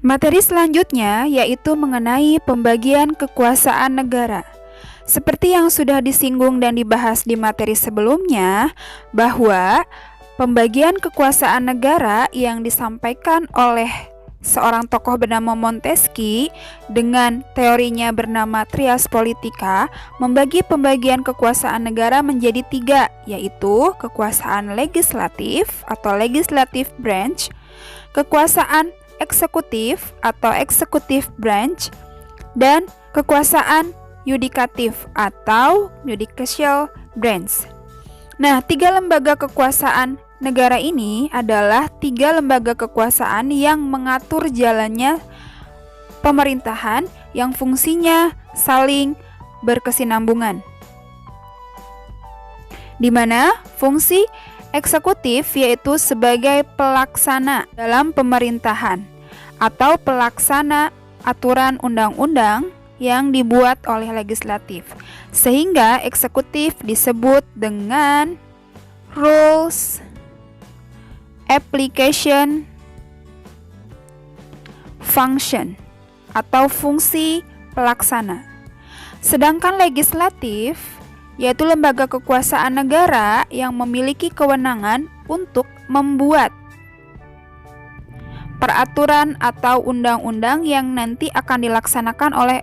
Materi selanjutnya yaitu mengenai pembagian kekuasaan negara. Seperti yang sudah disinggung dan dibahas di materi sebelumnya, bahwa pembagian kekuasaan negara yang disampaikan oleh seorang tokoh bernama Montesquieu dengan teorinya bernama Trias Politica membagi pembagian kekuasaan negara menjadi 3, yaitu kekuasaan legislatif atau legislative branch, kekuasaan eksekutif atau executive branch, dan kekuasaan yudikatif atau judicial branch. Nah, 3 lembaga kekuasaan negara ini adalah 3 lembaga kekuasaan yang mengatur jalannya pemerintahan yang fungsinya saling berkesinambungan. Di mana fungsi eksekutif yaitu sebagai pelaksana dalam pemerintahan atau pelaksana aturan undang-undang yang dibuat oleh legislatif. Sehingga eksekutif disebut dengan rules, application, function atau fungsi pelaksana. Sedangkan legislatif yaitu lembaga kekuasaan negara yang memiliki kewenangan untuk membuat peraturan atau undang-undang yang nanti akan dilaksanakan oleh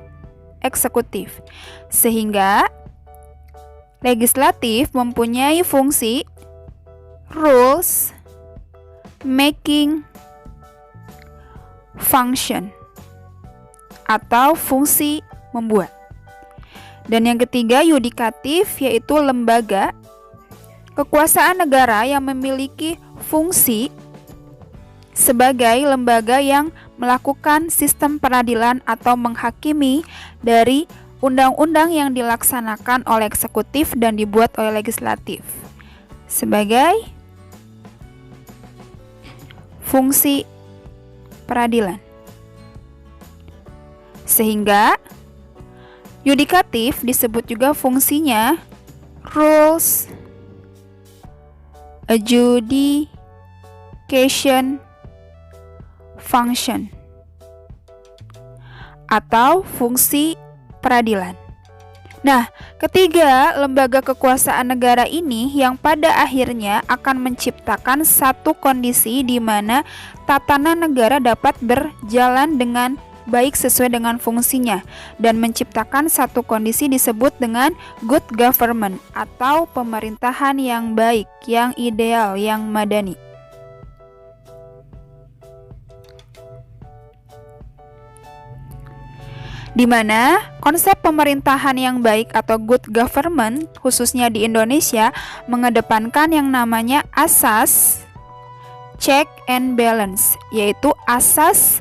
eksekutif. Sehingga legislatif mempunyai fungsi rules making function atau fungsi membuat. Dan yang ketiga, yudikatif yaitu lembaga kekuasaan negara yang memiliki fungsi sebagai lembaga yang melakukan sistem peradilan atau menghakimi dari undang-undang yang dilaksanakan oleh eksekutif dan dibuat oleh legislatif sebagai fungsi peradilan. Sehingga yudikatif disebut juga fungsinya rules, adjudication, function atau fungsi peradilan. Nah, ketiga lembaga kekuasaan negara ini yang pada akhirnya akan menciptakan satu kondisi di mana tatanan negara dapat berjalan dengan baik sesuai dengan fungsinya dan menciptakan satu kondisi disebut dengan good government atau pemerintahan yang baik, yang ideal, yang madani. Di mana konsep pemerintahan yang baik atau good government khususnya di Indonesia mengedepankan yang namanya asas check and balance, yaitu asas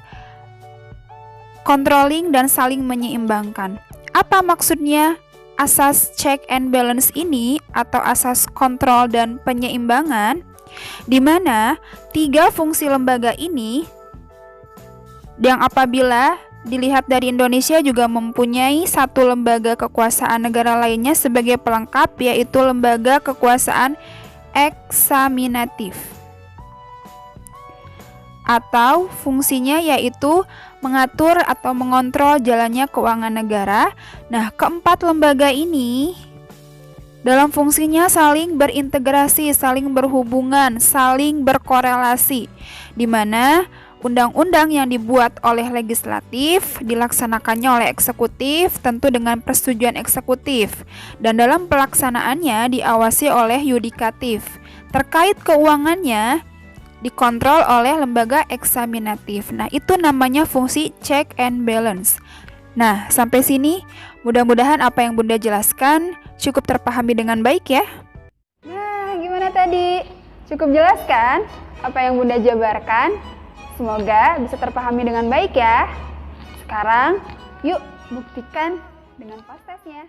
controlling dan saling menyeimbangkan. Apa maksudnya asas check and balance ini atau asas kontrol dan penyeimbangan? Di mana 3 fungsi lembaga ini yang apabila dilihat dari Indonesia juga mempunyai satu lembaga kekuasaan negara lainnya sebagai pelengkap, yaitu lembaga kekuasaan eksaminatif atau fungsinya yaitu mengatur atau mengontrol jalannya keuangan negara. Nah, keempat lembaga ini dalam fungsinya saling berintegrasi, saling berhubungan, saling berkorelasi, di mana undang-undang yang dibuat oleh legislatif dilaksanakannya oleh eksekutif tentu dengan persetujuan eksekutif, dan dalam pelaksanaannya diawasi oleh yudikatif. Terkait keuangannya dikontrol oleh lembaga eksaminatif. Nah, itu namanya fungsi check and balance. Nah, sampai sini mudah-mudahan apa yang Bunda jelaskan cukup terpahami dengan baik ya. Nah, gimana tadi? Cukup jelas kan apa yang Bunda jabarkan? Semoga bisa terpahami dengan baik ya. Sekarang, yuk buktikan dengan past test-nya.